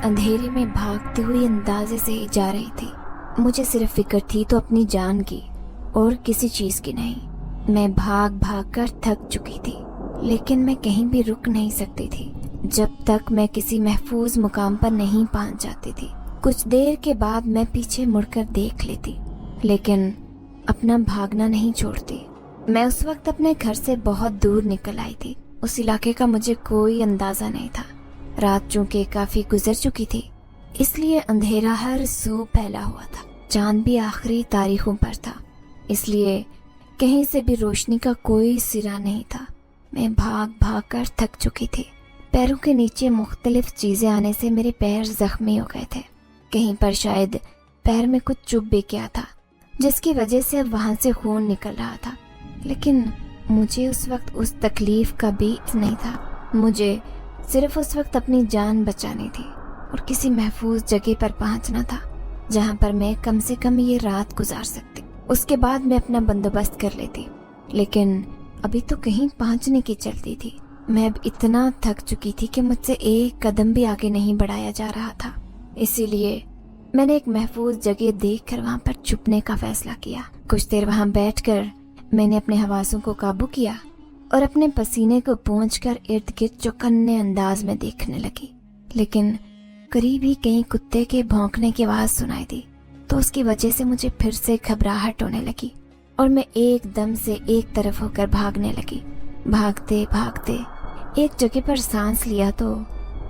अंधेरे में भागते हुए अंदाजे से ही जा रही थी। मुझे सिर्फ फिक्र थी तो अपनी जान की और किसी चीज की नहीं। मैं भाग भाग कर थक चुकी थी, लेकिन मैं कहीं भी रुक नहीं सकती थी जब तक मैं किसी महफूज मुकाम पर नहीं पहुंच जाती थी। कुछ देर के बाद मैं पीछे मुड़कर देख लेती, लेकिन अपना भागना नहीं छोड़ती। मैं उस वक्त अपने घर से बहुत दूर निकल आई थी। उस इलाके का मुझे कोई अंदाजा नहीं था। रात चूंकि काफी गुजर चुकी थी, इसलिए अंधेरा हर सू फैला हुआ था। चांद भी आखिरी तारीखों पर था, इसलिए कहीं से भी रोशनी का कोई सिरा नहीं था। मैं भाग भाग कर थक चुकी थी। पैरों के नीचे मुख्तलिफ चीजें आने से मेरे पैर जख्मी हो गए थे। कहीं पर शायद पैर में कुछ चुभ भी गया था, जिसकी वजह से अब वहां से खून निकल रहा था। लेकिन मुझे उस वक्त उस तकलीफ का भी नहीं था। मुझे सिर्फ उस वक्त अपनी जान बचानी थी और किसी महफूज जगह पर पहुंचना था, जहां पर मैं कम से कम ये रात गुजार सकती। उसके बाद मैं अपना बंदोबस्त कर लेती, लेकिन अभी तो कहीं पहुंचने की चलती थी। मैं अब इतना थक चुकी थी कि मुझसे एक कदम भी आगे नहीं बढ़ाया जा रहा था। इसीलिए मैंने एक महफूज जगह देखकर वहां पर छुपने का फैसला किया। कुछ देर वहां बैठकर मैंने अपने हवासों को काबू किया और अपने पसीने को पोंछकर इर्द गिर्द चौकन्ने अंदाज में देखने लगी। लेकिन करीब ही कहीं कुत्ते के भौंकने की आवाज सुनाई दी, तो उसकी वजह से मुझे फिर से घबराहट होने लगी और मैं एकदम से एक तरफ होकर भागने लगी। भागते भागते एक जगह पर सांस लिया तो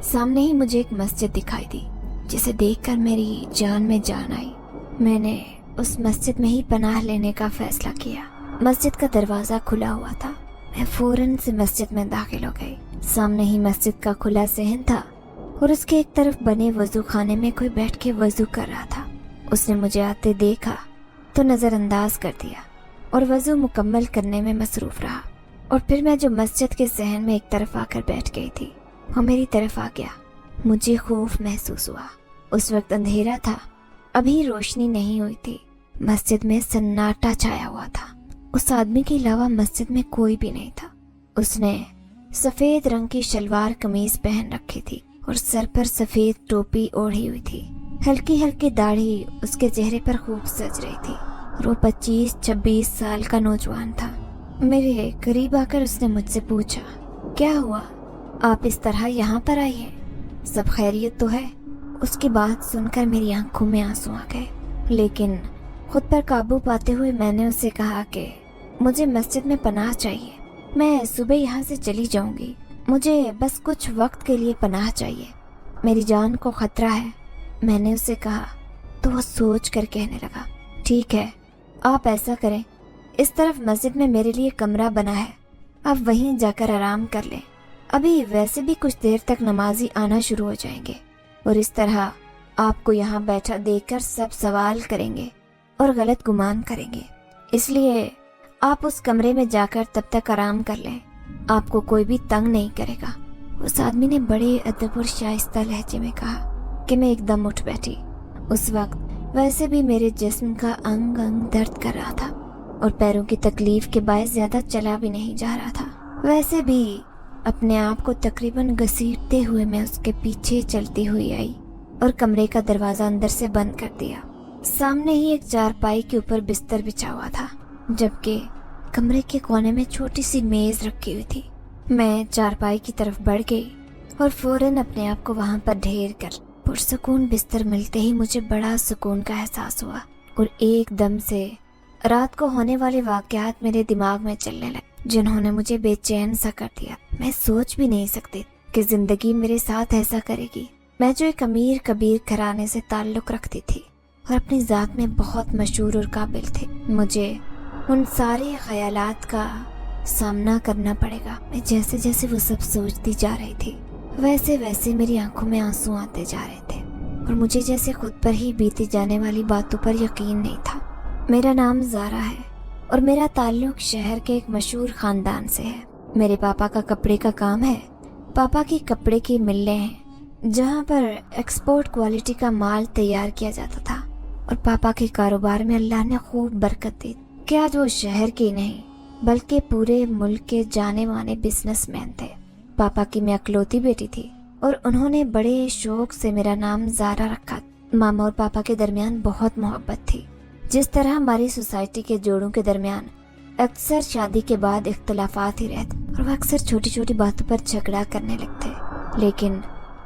सामने ही मुझे एक मस्जिद दिखाई दी, जिसे देखकर मेरी जान में जान आई। मैंने उस मस्जिद में ही पनाह लेने का फैसला किया। मस्जिद का दरवाजा खुला हुआ था। मैं फौरन से मस्जिद में दाखिल हो गई। सामने ही मस्जिद का खुला सहन था और उसके एक तरफ बने वजू खाने में कोई बैठ के वजू कर रहा था। उसने मुझे आते देखा तो नजरअंदाज कर दिया और वजू मुकम्मल करने में मसरूफ रहा। और फिर मैं जो मस्जिद के सहन में एक तरफ आकर बैठ गई थी, वो मेरी तरफ आ गया। मुझे खौफ महसूस हुआ। उस वक्त अंधेरा था, अभी रोशनी नहीं हुई थी। मस्जिद में सन्नाटा छाया हुआ था। उस आदमी के अलावा मस्जिद में कोई भी नहीं था। उसने सफेद रंग की शलवार कमीज पहन रखी थी और सर पर सफेद टोपी ओढ़ी हुई थी। हल्की हल्की दाढ़ी उसके चेहरे पर खूब सज रही थी और वो 25-26 साल का नौजवान था। मेरे करीब आकर उसने मुझसे पूछा, क्या हुआ, आप इस तरह यहाँ पर आई हैं? सब खैरियत तो है? उसकी बात सुनकर मेरी आंखों में आंसू आ गए, लेकिन खुद पर काबू पाते हुए मैंने उससे कहा कि मुझे मस्जिद में पनाह चाहिए। मैं सुबह यहाँ से चली जाऊंगी। मुझे बस कुछ वक्त के लिए पनाह चाहिए। मेरी जान को खतरा है। मैंने उससे कहा तो वो सोच कर कहने लगा, ठीक है, आप ऐसा करें, इस तरफ मस्जिद में मेरे लिए कमरा बना है, आप वहीं जाकर आराम कर लें। अभी वैसे भी कुछ देर तक नमाजी आना शुरू हो जाएंगे और इस तरह आपको यहाँ बैठा देखकर सब सवाल करेंगे और गलत गुमान करेंगे। इसलिए आप उस कमरे में जाकर तब तक आराम कर लें, आपको कोई भी तंग नहीं करेगा। उस आदमी ने बड़े अदब और शाइस्ता लहजे में कहा कि मैं एकदम उठ बैठी। उस वक्त वैसे भी मेरे जिस्म का अंग अंग दर्द कर रहा था और पैरों की तकलीफ के बायस ज्यादा चला भी नहीं जा रहा था। वैसे भी अपने आप को तकरीबन घसीटते हुए मैं उसके पीछे चलती हुई आई और कमरे का दरवाजा अंदर से बंद कर दिया। सामने ही एक चारपाई के ऊपर बिस्तर बिछा हुआ था, जबकि कमरे के कोने में छोटी सी मेज रखी हुई थी। मैं चारपाई की तरफ बढ़ गई और फौरन अपने आप को वहां पर ढेर कर पुरसुकून बिस्तर मिलते ही मुझे बड़ा सुकून का एहसास हुआ और एकदम से रात को होने वाले वाकयात मेरे दिमाग में चलने लगे, जिन्होंने मुझे बेचैन सा कर दिया। मैं सोच भी नहीं सकती कि जिंदगी मेरे साथ ऐसा करेगी। मैं जो एक अमीर कबीर घराने से ताल्लुक रखती थी और अपनी जात में बहुत मशहूर और काबिल थी, मुझे उन सारे ख्यालात का सामना करना पड़ेगा। मैं जैसे जैसे वो सब सोचती जा रही थी, वैसे वैसे मेरी आंखों में आंसू आते जा रहे थे और मुझे जैसे खुद पर ही बीती जाने वाली बातों पर यकीन नहीं था। मेरा नाम ज़ारा है और मेरा ताल्लुक शहर के एक मशहूर खानदान से है। मेरे पापा का कपड़े का काम है। पापा की कपड़े की मिलें हैं जहाँ पर एक्सपोर्ट क्वालिटी का माल तैयार किया जाता था और पापा के कारोबार में अल्लाह ने खूब बरकत दी कि आज वो शहर के नहीं बल्कि पूरे मुल्क के जाने माने बिजनेसमैन थे। पापा की मैं अकलौती बेटी थी और उन्होंने बड़े शौक से मेरा नाम ज़ारा रखा। मामा और पापा के दरमियान बहुत मोहब्बत थी। जिस तरह हमारी सोसाइटी के जोड़ों के दरमियान अक्सर शादी के बाद इख्तलाफात ही रहते और वह अक्सर छोटी छोटी बातों पर झगड़ा करने लगते, लेकिन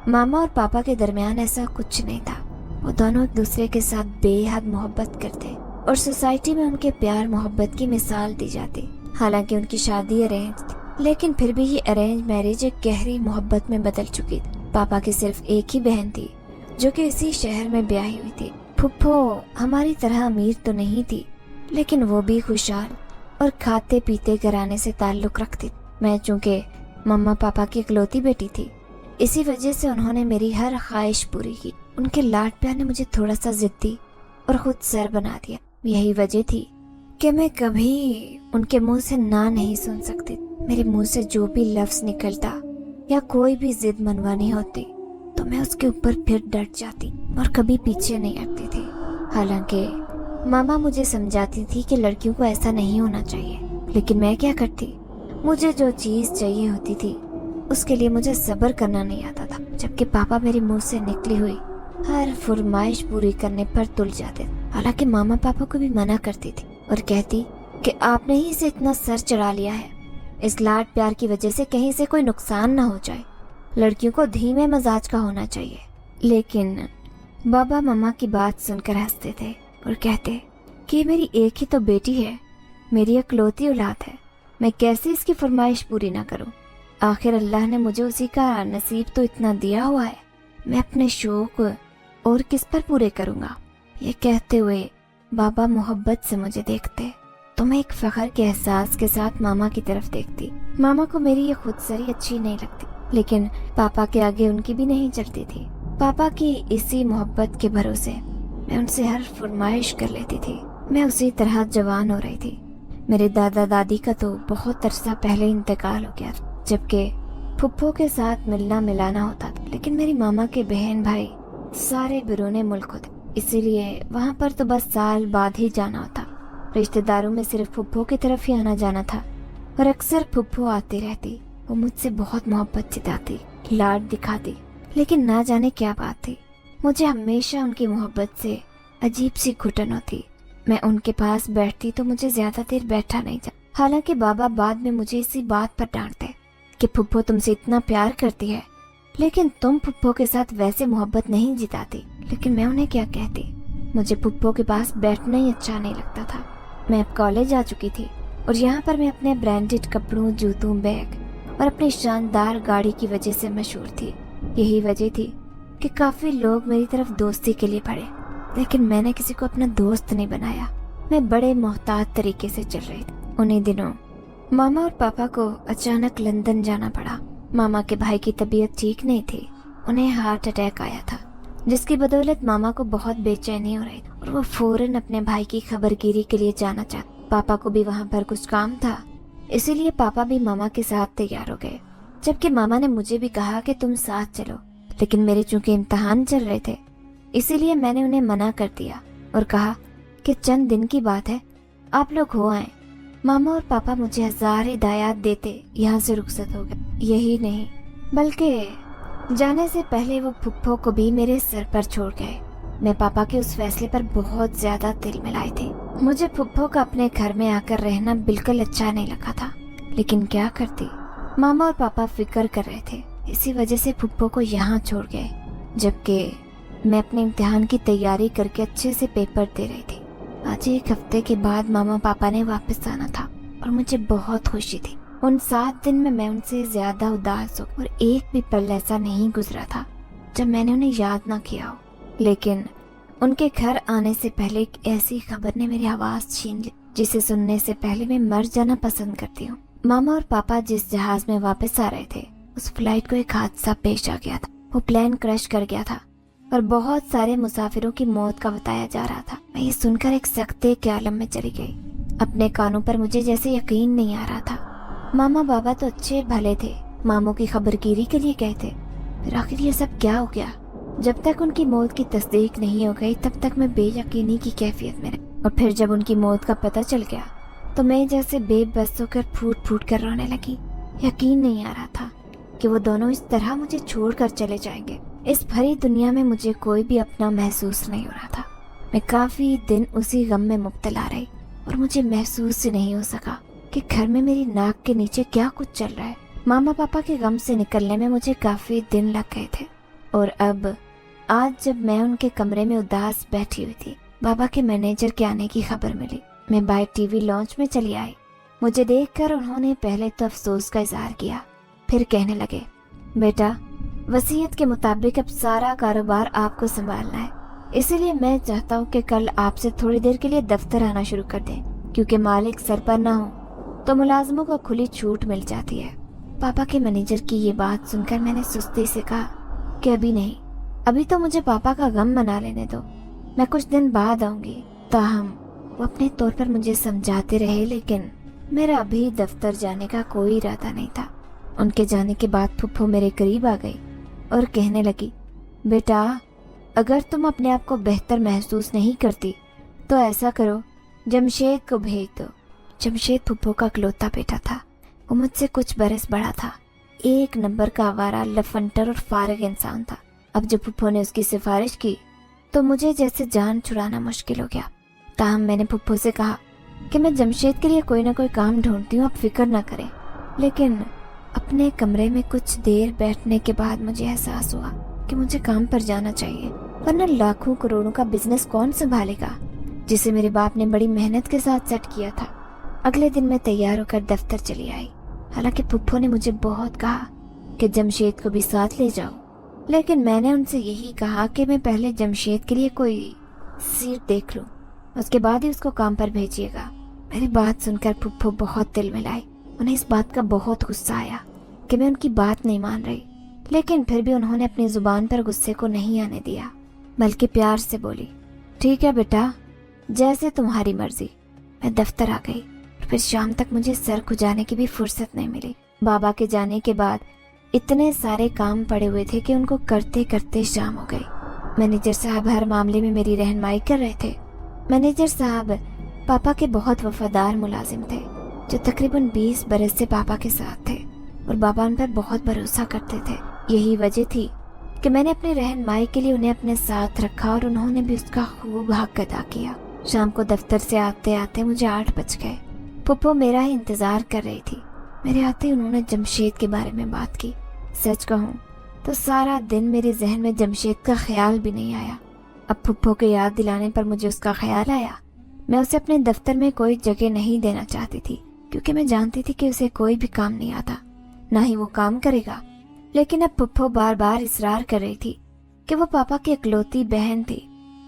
मामा और पापा के दरमियान ऐसा कुछ नहीं था। वो दोनों एक दूसरे के साथ बेहद मोहब्बत करते और सोसाइटी में उनके प्यार मोहब्बत की मिसाल दी जाती। हालांकि उनकी शादी अरेंज थी, लेकिन फिर भी ये अरेंज मैरिज एक गहरी मोहब्बत में बदल चुकी थी। पापा की सिर्फ एक ही बहन थी जो कि इसी शहर में ब्याही हुई थी। फुप्पो हमारी तरह अमीर तो नहीं थी, लेकिन वो भी खुशहाल और खाते पीते घराने से ताल्लुक रखती। मैं चूंकि मम्मा पापा की इकलौती बेटी थी, इसी वजह से उन्होंने मेरी हर ख्वाहिश पूरी की। उनके लाड प्यार ने मुझे थोड़ा सा जिद्दी और खुद सर बना दिया। यही वजह थी कि मैं कभी उनके मुंह से ना नहीं सुन सकती। मेरे मुंह से जो भी लफ्ज निकलता या कोई भी जिद मनवानी होती तो मैं उसके ऊपर फिर डट जाती और कभी पीछे नहीं हटती थी। हालांकि मामा मुझे समझाती थी कि लड़कियों को ऐसा नहीं होना चाहिए, लेकिन मैं क्या करती, मुझे जो चीज चाहिए होती थी उसके लिए मुझे सब्र करना नहीं आता था, जबकि पापा मेरे मुंह से निकली हुई हर फरमाइश पूरी करने पर तुल जाते। हालांकि मामा पापा को भी मना करती थी और कहती कि आपने ही इसे इतना सर चढ़ा लिया है, इस लाड प्यार की वजह से कहीं से कोई नुकसान ना हो जाए, लड़कियों को धीमे मजाज का होना चाहिए। लेकिन बाबा मम्मा की बात सुनकर हंसते थे और कहते कि मेरी एक ही तो बेटी है, मेरी इकलौती औलाद है, मैं कैसे इसकी फरमाइश पूरी ना करूं। आखिर अल्लाह ने मुझे उसी का नसीब तो इतना दिया हुआ है, मैं अपने शौक और किस पर पूरे करूंगा। ये कहते हुए बाबा मोहब्बत से मुझे देखते तो मैं एक फख्र के एहसास के साथ मामा की तरफ देखती। मामा को मेरी ये खुदसरी अच्छी नहीं लगती, लेकिन पापा के आगे उनकी भी नहीं चलती थी। पापा की इसी मोहब्बत के भरोसे मैं उनसे हर फरमाइश कर लेती थी। मैं उसी तरह जवान हो रही थी। मेरे दादा दादी का तो बहुत अरसा पहले इंतकाल हो गया, जबकि फुप्पो के साथ मिलना मिलाना होता था। लेकिन मेरी मामा के बहन भाई सारे बिरूने मुल्क होते, इसीलिए वहाँ पर तो बस साल बाद ही जाना होता। रिश्तेदारों में सिर्फ फुप्पो की तरफ ही आना जाना था और अक्सर फुप्पो आती रहती। वो मुझसे बहुत मोहब्बत जताती, लाड दिखाती, लेकिन ना जाने क्या बात थी, मुझे हमेशा उनकी मोहब्बत से अजीब सी घुटन होती। मैं उनके पास बैठती तो मुझे ज्यादा देर बैठा नहीं जा। हालांकि बाबा बाद में मुझे इसी बात पर डांटते कि फुप्पो तुमसे इतना प्यार करती है, लेकिन तुम फुप्पो के साथ वैसे मोहब्बत नहीं जिताती। लेकिन मैं उन्हें क्या कहती, मुझे फुप्पो के पास बैठना ही अच्छा नहीं लगता था। मैं अब कॉलेज आ चुकी थी और यहाँ पर मैं अपने ब्रांडेड कपड़ों, जूतों, बैग और अपनी शानदार गाड़ी की वजह से मशहूर थी। यही वजह थी कि काफी लोग मेरी तरफ दोस्ती के लिए पड़े, लेकिन मैंने किसी को अपना दोस्त नहीं बनाया। मैं बड़े मोहतात तरीके से चल रही थी। उन्हीं दिनों मामा और पापा को अचानक लंदन जाना पड़ा। मामा के भाई की तबीयत ठीक नहीं थी, उन्हें हार्ट अटैक आया था, जिसकी बदौलत मामा को बहुत बेचैनी हो रही थी और वो फौरन अपने भाई की खबरगिरी के लिए जाना चाहते। पापा को भी वहाँ पर कुछ काम था, इसीलिए पापा भी मामा के साथ तैयार हो गए, जबकि मामा ने मुझे भी कहा कि तुम साथ चलो। लेकिन मेरे चूंकि इम्तिहान चल रहे थे, इसीलिए मैंने उन्हें मना कर दिया और कहा कि चंद दिन की बात है, आप लोग हो आए। मामा और पापा मुझे हजार हिदायत देते यहाँ से रुखसत हो गए। यही नहीं बल्कि जाने से पहले वो फुप्पो को भी मेरे सर पर छोड़ गए। मैं पापा के उस फैसले पर बहुत ज्यादा दिल मिलाई थी। मुझे फुप्पो का अपने घर में आकर रहना बिल्कुल अच्छा नहीं लगा था, लेकिन क्या करती, मामा और पापा फिक्र कर रहे थे, इसी वजह से फुप्पो को यहाँ छोड़ गए, जबकि मैं अपने इम्तिहान की तैयारी करके अच्छे से पेपर दे रही थी। आज एक हफ्ते के बाद मामा पापा ने वापस आना था और मुझे बहुत खुशी थी। उन 7 दिन में मैं उनसे ज्यादा उदास हो और एक भी पल ऐसा नहीं गुजरा था जब मैंने उन्हें याद ना किया हो। लेकिन उनके घर आने से पहले एक ऐसी खबर ने मेरी आवाज छीन ली जिसे सुनने से पहले मैं मर जाना पसंद करती हूँ। मामा और पापा जिस जहाज में वापस आ रहे थे, उस फ्लाइट को एक हादसा पेश आ गया था। वो प्लेन क्रैश कर गया था और बहुत सारे मुसाफिरों की मौत का बताया जा रहा था। मैं ये सुनकर एक सख्ते के आलम में चली गई। अपने कानों पर मुझे जैसे यकीन नहीं आ रहा था। मामा बाबा तो अच्छे भले थे, मामों की खबरगिरी के लिए गए थे, फिर आखिर ये सब क्या हो गया? जब तक उनकी मौत की तस्दीक नहीं हो गई तब तक मैं बेयकीनी की कैफियत में रही, और फिर जब उनकी मौत का पता चल गया तो मैं जैसे बेबस होकर फूट फूट कर रोने लगी। यकीन नहीं आ रहा था कि वो दोनों इस तरह मुझे छोड़कर चले जाएंगे। इस भरी दुनिया में मुझे कोई भी अपना महसूस नहीं हो रहा था। मैं काफी दिन उसी गम में मुब्तला रही और मुझे महसूस ही नहीं हो सका कि घर में मेरी नाक के नीचे क्या कुछ चल रहा है। मामा पापा के गम से निकलने में मुझे काफी दिन लग गए थे और अब आज जब मैं उनके कमरे में उदास बैठी हुई थी, बाबा के मैनेजर के आने की खबर मिली। मैं बाय टीवी लॉन्च में चली आई। मुझे देखकर उन्होंने पहले तो अफसोस का इजहार किया, फिर कहने लगे, बेटा वसीयत के मुताबिक अब सारा कारोबार आपको संभालना है, इसीलिए मैं चाहता हूँ कि कल आपसे थोड़ी देर के लिए दफ्तर आना शुरू कर दें, क्योंकि मालिक सर पर ना हो तो मुलाजमों को खुली छूट मिल जाती है। पापा के मैनेजर की ये बात सुनकर मैंने सुस्ती से कहा कि अभी नहीं, अभी तो मुझे पापा का गम मना लेने दो, मैं कुछ दिन बाद आऊंगी। ताहम वो अपने तौर पर मुझे समझाते रहे, लेकिन मेरा अभी दफ्तर जाने का कोई इरादा नहीं था। उनके जाने के बाद फुफ्फो मेरे करीब आ गई और कहने लगी, बेटा अगर तुम अपने आप को बेहतर महसूस नहीं करती तो ऐसा करो, जमशेद को भेज दो। जमशेद फुफ्फो का इकलौता बेटा था। वो मुझसे कुछ बरस बड़ा था। एक नंबर का आवारा, लफंटर और फारिग इंसान था। अब जब फुफ्फो ने उसकी सिफारिश की तो मुझे जैसे जान छुड़ाना मुश्किल हो गया। ताहम मैंने फुफ्फो से कहा कि मैं जमशेद के लिए कोई ना कोई काम ढूंढती हूँ, आप फिक्र ना करें। लेकिन अपने कमरे में कुछ देर बैठने के बाद मुझे एहसास हुआ कि मुझे काम पर जाना चाहिए, वरना लाखों करोड़ों का बिजनेस कौन संभालेगा, जिसे मेरे बाप ने बड़ी मेहनत के साथ सेट किया था। अगले दिन मैं तैयार होकर दफ्तर चली आई। हालांकि फुफ्फो ने मुझे बहुत कहा कि जमशेद को भी साथ ले जाओ, लेकिन मैंने उनसे यही कहा कि मैं पहले जमशेद के लिए कोई सीट देख लूं, उसके बाद ही उसको काम पर भेजिएगा। मेरी बात सुनकर फुफ्फो बहुत दिल मिलाई। उन्हें इस बात का बहुत गुस्सा आया कि मैं उनकी बात नहीं मान रही, लेकिन फिर भी उन्होंने अपनी जुबान पर गुस्से को नहीं आने दिया, बल्कि प्यार से बोली, ठीक है बेटा, जैसे तुम्हारी मर्जी। मैं दफ्तर आ गई और फिर शाम तक मुझे सर खुजाने की भी फुर्सत नहीं मिली। बाबा के जाने के बाद इतने सारे काम पड़े हुए थे कि उनको करते करते शाम हो गई। मैनेजर साहब हर मामले में मेरी रहनुमाई कर रहे थे। मैनेजर साहब पापा के बहुत वफादार मुलाजिम थे, जो तकरीबन 20 बरस से पापा के साथ थे और बाबा उन पर बहुत भरोसा करते थे। यही वजह थी कि मैंने अपनी रहनुमाई के लिए उन्हें अपने साथ रखा और उन्होंने भी उसका खूब हक अदा किया। शाम को दफ्तर से आते आते मुझे 8 बज गए। फुफ्फो मेरा ही इंतजार कर रही थी। मेरे आते ही उन्होंने जमशेद के बारे में बात की। सच कहूँ तो सारा दिन मेरे जहन में जमशेद का ख्याल भी नहीं आया। अब फुफ्फो के याद दिलाने पर मुझे उसका ख्याल आया। मैं उसे अपने दफ्तर में कोई जगह नहीं देना चाहती थी, क्योंकि मैं जानती थी कि उसे कोई भी काम नहीं आता, ना ही वो काम करेगा। लेकिन अब फुफ्फो बार बार इसरार कर रही थी कि वो पापा की इकलौती बहन थी,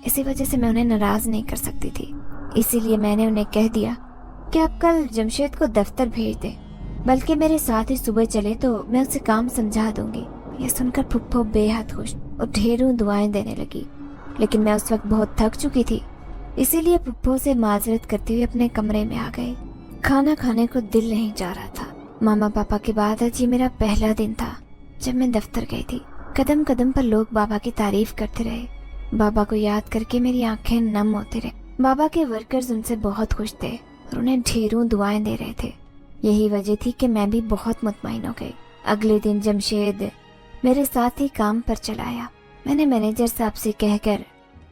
इसी वजह से मैं उन्हें नाराज नहीं कर सकती थी। इसीलिए मैंने उन्हें कह दिया कि आप कल जमशेद को दफ्तर भेज दें, बल्कि मेरे साथ ही सुबह चले तो मैं उसे काम समझा दूंगी। यह सुनकर फुफ्फो बेहद खुश और ढेरों दुआएं देने लगी। लेकिन मैं उस वक्त बहुत थक चुकी थी, इसीलिए फुफ्फो से माजरत करते हुए अपने कमरे में आ गई। खाना खाने को दिल नहीं जा रहा था। मामा पापा के बाद आज ये मेरा पहला दिन था जब मैं दफ्तर गई थी। कदम कदम पर लोग बाबा की तारीफ करते रहे। बाबा को याद करके मेरी आंखें नम होती रही। बाबा के वर्कर्स उनसे बहुत खुश थे और उन्हें ढेरों दुआएं दे रहे थे। यही वजह थी कि मैं भी बहुत मुतमईन हो गई। अगले दिन जमशेद मेरे साथ ही काम पर चला आया। मैंने मैनेजर साहब से कहकर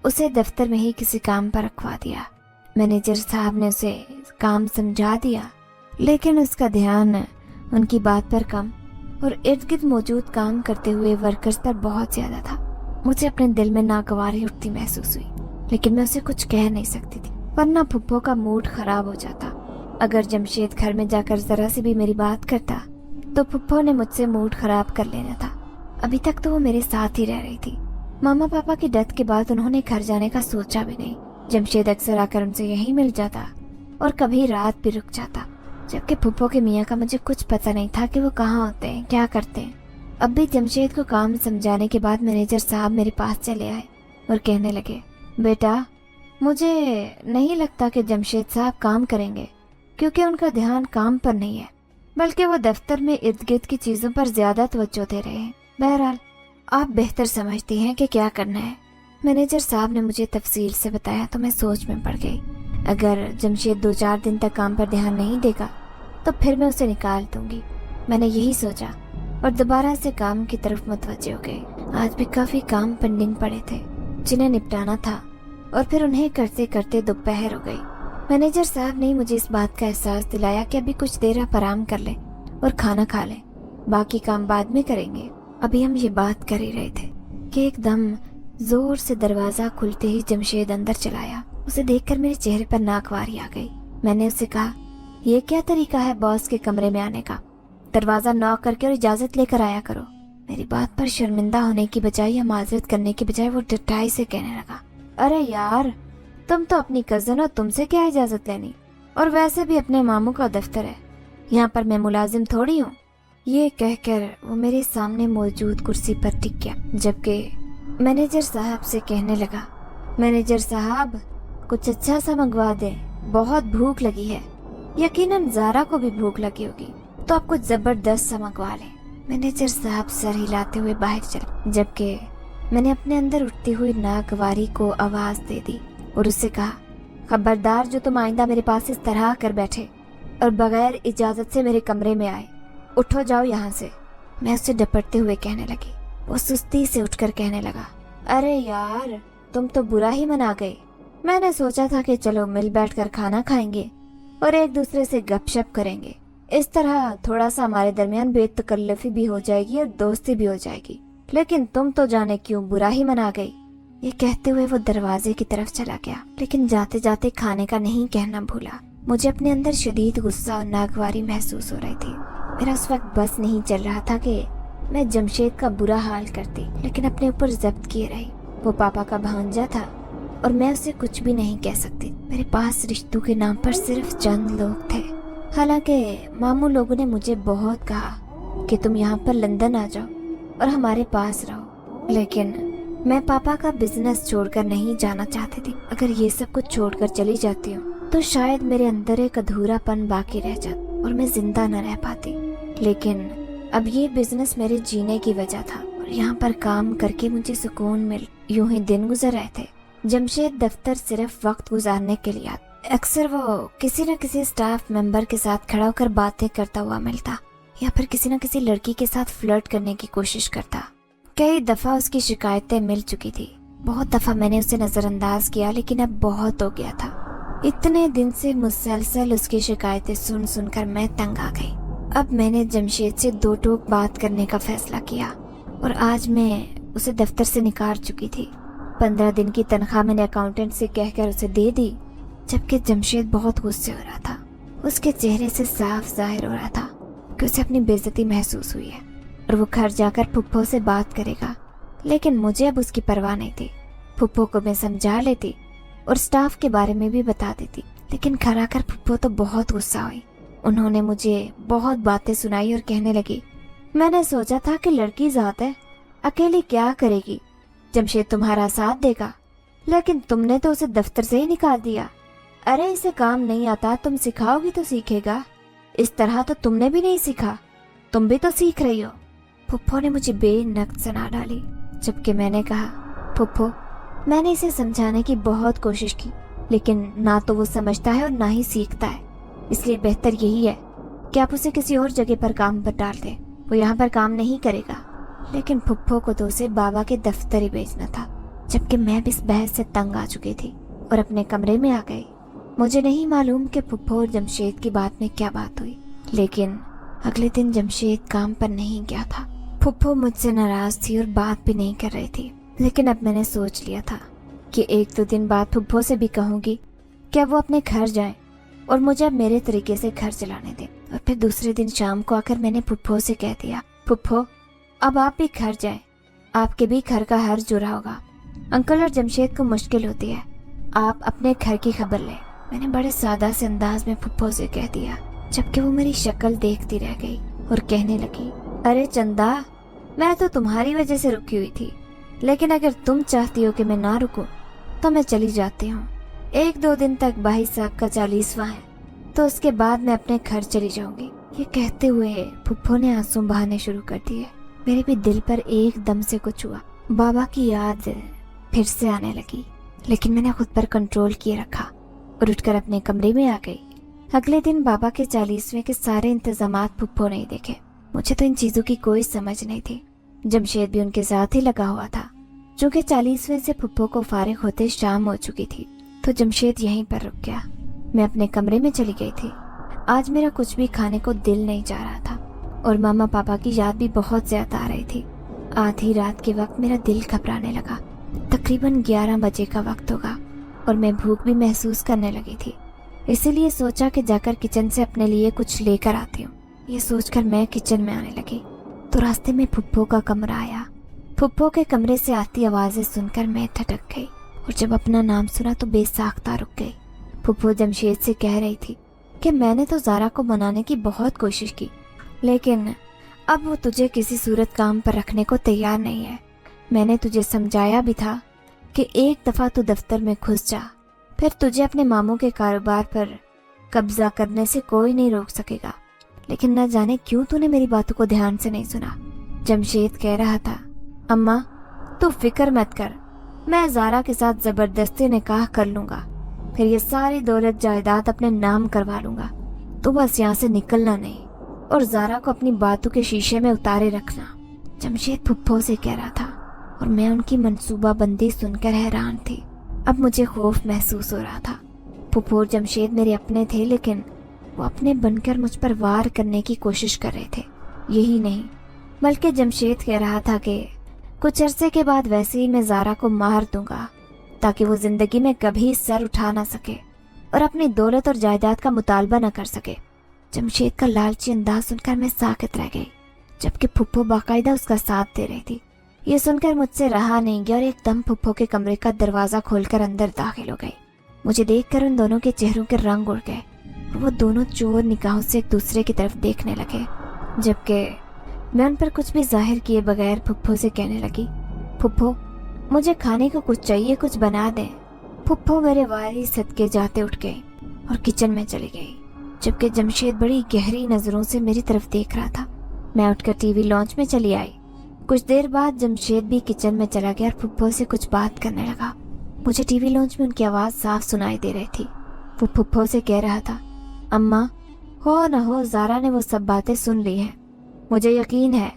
उसे दफ्तर में ही किसी काम पर रखवा दिया। मैनेजर साहब ने उसे काम समझा दिया, लेकिन उसका ध्यान उनकी बात पर कम और इर्द गिर्द मौजूद काम करते हुए वर्कर्स पर बहुत ज्यादा था। मुझे अपने दिल में नागवारी उठती महसूस हुई, लेकिन मैं उसे कुछ कह नहीं सकती थी, वरना फुफ्फो का मूड खराब हो जाता। अगर जमशेद घर में जाकर जरा सी भी मेरी बात करता तो फुफ्फो ने मुझसे मूड खराब कर लेना था। अभी तक तो वो मेरे साथ ही रह रही थी। मामा पापा की डेथ के बाद उन्होंने घर जाने का सोचा भी नहीं। जमशेद अक्सर आकर उनसे यहीं मिल जाता और कभी रात भी रुक जाता, जबकि फुफ्फो के मियाँ का मुझे कुछ पता नहीं था कि वो कहाँ होते हैं, क्या करते हैं। अब भी जमशेद को काम समझाने के बाद मैनेजर साहब मेरे पास चले आए और कहने लगे, बेटा मुझे नहीं लगता कि जमशेद साहब काम करेंगे, क्योंकि उनका ध्यान काम पर नहीं है, बल्कि वो दफ्तर में इर्द गिर्द की चीजों पर ज्यादा तवज्जो दे रहे हैं। बहरहाल आप बेहतर समझती हैं कि क्या करना है। मैनेजर साहब ने मुझे तफसील से बताया तो मैं सोच में पड़ गई। अगर जमशेद 2-4 दिन तक काम पर ध्यान नहीं देगा तो फिर मैं उसे निकाल दूंगी। मैंने यही सोचा और दोबारा से काम की तरफ मुतवज्जे हो गए। आज भी काफी काम पेंडिंग पड़े थे जिन्हें निपटाना था और फिर उन्हें करते करते दोपहर हो गई। मैनेजर साहब ने मुझे इस बात का एहसास दिलाया कि अभी कुछ देर आप आराम कर ले और खाना खा ले, बाकी काम बाद में करेंगे। अभी हम ये बात कर ही रहे थे कि एकदम जोर से दरवाजा खुलते ही जमशेद अंदर चला आया। उसे देखकर मेरे चेहरे पर नाकवारी आ गई। मैंने उससे कहा, ये क्या तरीका है बॉस के कमरे में आने का? दरवाजा नॉक करके और इजाजत लेकर आया करो। मेरी बात पर शर्मिंदा होने की बजाय या माजरत करने की बजाय वो डटाई से कहने लगा, अरे यार, तुम तो अपनी कजन हो, तुमसे क्या इजाजत लेनी? और वैसे भी अपने मामू का दफ्तर है, यहाँ पर मैं मुलाजिम थोड़ी हूँ। ये कहकर वो मेरे सामने मौजूद कुर्सी पर टिक गया, जबकि मैनेजर साहब से कहने लगा, मैनेजर साहब, कुछ अच्छा सा मंगवा दे, बहुत भूख लगी है। यकीनन ज़ारा को भी भूख लगी होगी, तो आप कुछ जबरदस्त सा मंगवा लें। मैनेजर साहब सर हिलाते हुए बाहर चले, जबकि मैंने अपने अंदर उठती हुई नागवारी को आवाज दे दी और उससे कहा, खबरदार जो तुम आइंदा मेरे पास इस तरह कर बैठे और बगैर इजाजत से मेरे कमरे में आए, उठो जाओ यहाँ से। मैं उससे डपटते हुए कहने लगी। वो सुस्ती से उठकर कहने लगा, अरे यार, तुम तो बुरा ही मना गए। मैंने सोचा था कि चलो मिल बैठकर खाना खाएंगे और एक दूसरे से गपशप करेंगे, इस तरह थोड़ा सा हमारे दरमियान बेतकल्लफी भी हो जाएगी और दोस्ती भी हो जाएगी, लेकिन तुम तो जाने क्यों बुरा ही मना गई। ये कहते हुए वो दरवाजे की तरफ चला गया, लेकिन जाते जाते खाने का नहीं कहना भूला। मुझे अपने अंदर शदीद गुस्सा और नागवारी महसूस हो रही थी। मेरा उस वक्त बस नहीं चल रहा था कि मैं जमशेद का बुरा हाल करती, लेकिन अपने ऊपर जब्त किए रही। वो पापा का भांजा था और मैं उसे कुछ भी नहीं कह सकती। मेरे पास रिश्तों के नाम पर सिर्फ चंद लोग थे। हालांकि मामू लोगों ने मुझे बहुत कहा कि तुम यहाँ पर लंदन आ जाओ और हमारे पास रहो, लेकिन मैं पापा का बिजनेस छोड़कर नहीं जाना चाहती थी। अगर ये सब कुछ छोड़कर चली जाती हूँ तो शायद मेरे अंदर एक अधूरापन बाकी रह जाता और मैं जिंदा न रह पाती। लेकिन अब ये बिजनेस मेरे जीने की वजह था और यहाँ पर काम करके मुझे सुकून मिल। यूं ही दिन गुजर रहे थे। जमशेद दफ्तर सिर्फ वक्त गुजारने के लिए आता। अक्सर वो किसी न किसी स्टाफ मेंबर के साथ खड़ा होकर बातें करता हुआ मिलता या फिर किसी न किसी लड़की के साथ फ्लर्ट करने की कोशिश करता। कई दफा उसकी शिकायतें मिल चुकी थी। बहुत दफा मैंने उसे नजरअंदाज किया, लेकिन अब बहुत हो गया था। इतने दिन से मुसलसल उसकी शिकायतें सुन सुनकर मैं तंग आ गई। अब मैंने जमशेद से दो टोक बात करने का फैसला किया और आज मैं उसे दफ्तर से निकाल चुकी थी। 15 दिन की तनख्वाह मैंने अकाउंटेंट से कहकर उसे दे दी, जबकि जमशेद बहुत गुस्से हो रहा था। उसके चेहरे से साफ जाहिर हो रहा था कि उसे अपनी बेइज्जती महसूस हुई है और वो घर जाकर फुप्पो से बात करेगा। लेकिन मुझे अब उसकी परवाह नहीं थी। फुप्पो को मैं समझा लेती और स्टाफ के बारे में भी बता देती, लेकिन घर आकर फुप्पो तो बहुत गुस्सा हुई। उन्होंने मुझे बहुत बातें सुनाई और कहने लगी, मैंने सोचा था कि लड़की ज़ात है, अकेली क्या करेगी, जमशेद तुम्हारा साथ देगा, लेकिन तुमने तो उसे दफ्तर से ही निकाल दिया। अरे इसे काम नहीं आता, तुम सिखाओगी तो सीखेगा, इस तरह तो तुमने भी नहीं सीखा, तुम भी तो सीख रही हो। फुप्पो ने मुझे बेनक़्त सना डाली, जबकि मैंने कहा, फुप्पो, मैंने इसे समझाने की बहुत कोशिश की, लेकिन ना तो वो समझता है और ना ही सीखता है। इसलिए बेहतर यही है कि आप उसे किसी और जगह पर काम पर डाल दें, वो यहाँ पर काम नहीं करेगा। लेकिन फुप्पो को तो उसे बाबा के दफ्तर ही भेजना था, जबकि मैं भी इस बहस से तंग आ चुकी थी और अपने कमरे में आ गई। मुझे नहीं मालूम कि फुप्पो और जमशेद की बात में क्या बात हुई, लेकिन अगले दिन जमशेद काम पर नहीं गया था। फुप्पो मुझसे नाराज थी और बात भी नहीं कर रही थी, लेकिन अब मैंने सोच लिया था कि 1-2 दिन बाद फुप्पो से भी कहूँगी कि अब वो अपने घर जाएं और मुझे अब मेरे तरीके से घर चलाने दें। और फिर दूसरे दिन शाम को आकर मैंने फुप्पो से कह दिया, फुप्पो, अब आप भी घर जाएं, आपके भी घर का हर जुड़ा होगा। अंकल और जमशेद को मुश्किल होती है, आप अपने घर की खबर लें। मैंने बड़े सादा से अंदाज में फुप्पो से कह दिया, जबकि वो मेरी शक्ल देखती रह गई और कहने लगी, अरे चंदा, मैं तो तुम्हारी वजह से रुकी हुई थी, लेकिन अगर तुम चाहती हो कि मैं ना रुकूं तो मैं चली जाती हूँ। 1-2 दिन तक भाई साहब का 40वां है, तो उसके बाद मैं अपने घर चली जाऊंगी। ये कहते हुए फुप्पो ने आंसू बहाने शुरू कर दिए। मेरे भी दिल पर एकदम से कुछ हुआ। बाबा की याद फिर से आने लगी, लेकिन मैंने खुद पर कंट्रोल किए रखा और उठकर अपने कमरे में आ गई। अगले दिन बाबा के 40वें के सारे इंतजामात फुप्पो ने देखे। मुझे तो इन चीजों की कोई समझ नहीं थी। जमशेद भी उनके साथ ही लगा हुआ था। चूंकि 40वें से फुप्पो को फारिग होते शाम हो चुकी थी, तो जमशेद यहीं पर रुक गया। मैं अपने कमरे में चली गई थी। आज मेरा कुछ भी खाने को दिल नहीं जा रहा था और मामा पापा की याद भी बहुत ज्यादा आ रही थी। आधी रात के वक्त मेरा दिल घबराने लगा। तकरीबन 11 बजे का वक्त होगा और मैं भूख भी महसूस करने लगी थी। इसीलिए सोचा कि जाकर किचन से अपने लिए कुछ लेकर आती हूँ। ये सोचकर मैं किचन में आने लगी तो रास्ते में फुप्पो का कमरा आया। फुप्पो के कमरे से आती आवाजें सुनकर मैं ठटक गई और जब अपना नाम सुना तो बेसाख्ता रुक गई। फुप्पो जमशेद से कह रही थी कि मैंने तो ज़ारा को मनाने की बहुत कोशिश की, लेकिन अब वो तुझे किसी सूरत काम पर रखने को तैयार नहीं है। मैंने तुझे समझाया भी था कि एक दफ़ा तू दफ्तर में घुस जा, फिर तुझे अपने मामू के कारोबार पर कब्जा करने से कोई नहीं रोक सकेगा, लेकिन न जाने क्यों तूने मेरी बातों को ध्यान से नहीं सुना। जमशेद कह रहा था, अम्मा तू फिक्र मत कर, मैं ज़ारा के साथ ज़बरदस्ती निकाह कर लूँगा, फिर ये सारी दौलत जायदाद अपने नाम करवा लूँगा। तो बस यहाँ से निकलना नहीं और ज़ारा को अपनी बातों के शीशे में उतारे रखना। जमशेद फुप्पो से कह रहा था और मैं उनकी मंसूबा बंदी सुनकर हैरान थी। अब मुझे खौफ महसूस हो रहा था। फुप्पो और जमशेद मेरे अपने थे, लेकिन वो अपने बनकर मुझ पर वार करने की कोशिश कर रहे थे। यही नहीं, बल्कि जमशेद कह रहा था कि कुछ अरसे के बाद वैसे ही मैं ज़ारा को मार दूंगा ताकि वो जिंदगी में कभी सर उठा ना सके और अपनी दौलत और जायदाद का मुतालबा न कर सके। जमशेद का लालची अंदाज सुनकर मैं साकित रह गई, जबकि फुप्पो बाकायदा उसका साथ दे रही थी। ये सुनकर मुझसे रहा नहीं गया और एकदम फुप्पो के कमरे का दरवाजा खोलकर अंदर दाखिल हो गई। मुझे देखकर उन दोनों के चेहरों के रंग उड़ गए और वो दोनों चोर निगाहों से एक दूसरे की तरफ देखने लगे, जबकि मैं उन पर कुछ भी जाहिर किए बगैर फुप्पो से कहने लगी, फुप्पो मुझे खाने को कुछ चाहिए, कुछ बना दें। फुप्पो मेरे वारी सदके जाते उठ गई और किचन में चली गई, जबकि जमशेद बड़ी गहरी नजरों से मेरी तरफ देख रहा था। मैं उठकर टीवी लॉन्च में चली आई। कुछ देर बाद जमशेद भी किचन में चला गया और फुप्पो से कुछ बात करने लगा। मुझे टीवी लॉन्च में उनकी आवाज़ साफ सुनाई दे रही थी। वो फुप्पो से कह रहा था, अम्मा हो न हो ज़ारा ने वो सब बातें सुन ली हैं। मुझे यकीन है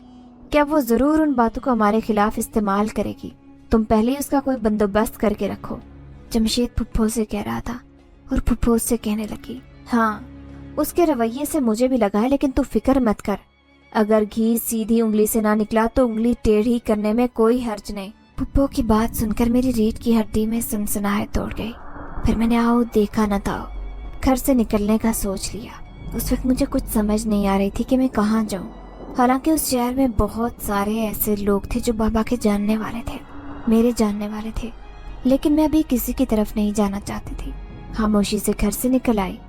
कि अब वो ज़रूर उन बातों को हमारे खिलाफ इस्तेमाल करेगी। तुम पहले ही उसका कोई बंदोबस्त करके रखो। जमशेद फुप्पो से कह रहा था और फुप्पो से कहने लगी, हाँ उसके रवैये से मुझे भी लगा है, लेकिन तू फिक्र मत कर। अगर घी सीधी उंगली से ना निकला तो उंगली टेढ़ी करने में कोई हर्ज नहीं। फुप्पो की बात सुनकर मेरी रीढ़ की हड्डी में सनसनाहट दौड़ गई। फिर मैंने आओ देखा न था घर से निकलने का सोच लिया। उस वक्त मुझे कुछ समझ नहीं आ रही थी कि मैं कहाँ जाऊँ। हालांकि उस शहर में बहुत सारे ऐसे लोग थे जो बाबा के जानने वाले थे, मेरे जानने वाले थे, लेकिन मैं अभी किसी की तरफ नहीं जाना चाहती थी। खामोशी से घर से निकल आई।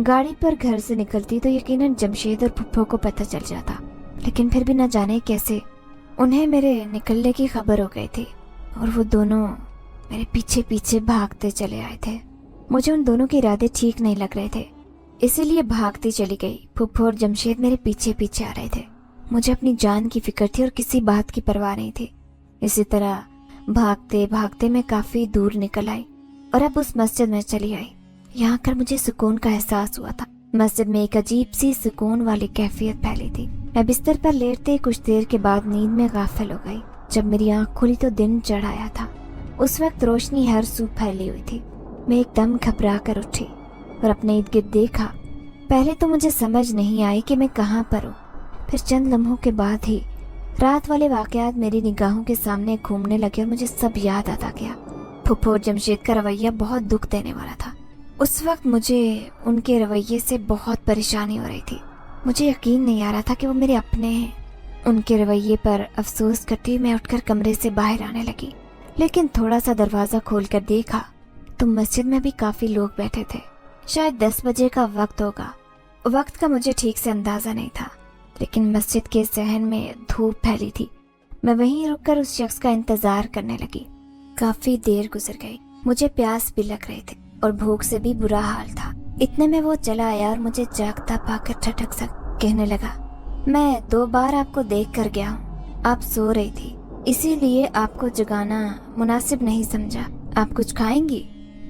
गाड़ी पर घर से निकलती तो यकीनन जमशेद और फुप्पो को पता चल जाता, लेकिन फिर भी न जाने कैसे उन्हें मेरे निकलने की खबर हो गई थी और वो दोनों मेरे पीछे पीछे भागते चले आए थे। मुझे उन दोनों के इरादे ठीक नहीं लग रहे थे, इसीलिए भागती चली गई। फुप्पो और जमशेद मेरे पीछे पीछे आ रहे थे। मुझे अपनी जान की फिक्र थी और किसी बात की परवाह नहीं थी। इसी तरह भागते भागते मैं काफी दूर निकल आई और अब उस मस्जिद में चली आई। यहाँ कर मुझे सुकून का एहसास हुआ था। मस्जिद में एक अजीब सी सुकून वाली कैफियत फैली थी। मैं बिस्तर पर लेटते कुछ देर के बाद नींद में गाफिल हो गई। जब मेरी आंख खुली तो दिन चढ़ आया था। उस वक्त रोशनी हर सू फैली हुई थी। मैं एकदम घबरा कर उठी और अपने इर्द गिर्द देखा। पहले तो मुझे समझ नहीं आई कि मैं कहाँ पर हूँ। फिर चंद लम्हों के बाद ही रात वाले वाकयात मेरी निगाहों के सामने घूमने लगे और मुझे सब याद आता गया। फुप्पो और जमशेद का रवैया बहुत दुख देने वाला था। उस वक्त मुझे उनके रवैये से बहुत परेशानी हो रही थी। मुझे यकीन नहीं आ रहा था कि वो मेरे अपने हैं। उनके रवैये पर अफसोस करती मैं उठकर कमरे से बाहर आने लगी, लेकिन थोड़ा सा दरवाज़ा खोलकर देखा तो मस्जिद में भी काफ़ी लोग बैठे थे। शायद 10 बजे का वक्त होगा। वक्त का मुझे ठीक से अंदाज़ा नहीं था, लेकिन मस्जिद के सहन में धूप फैली थी। मैं वहीं रुककर उस शख्स का इंतज़ार करने लगी। काफ़ी देर गुजर गई। मुझे प्यास भी लग रही थी और भूख से भी बुरा हाल था। इतने में वो चला आया और मुझे जागता पाकर ठठक सा कहने लगा, मैं 2 बार आपको देख कर गया हूँ। आप सो रही थी, इसीलिए आपको जगाना मुनासिब नहीं समझा। आप कुछ खाएंगी?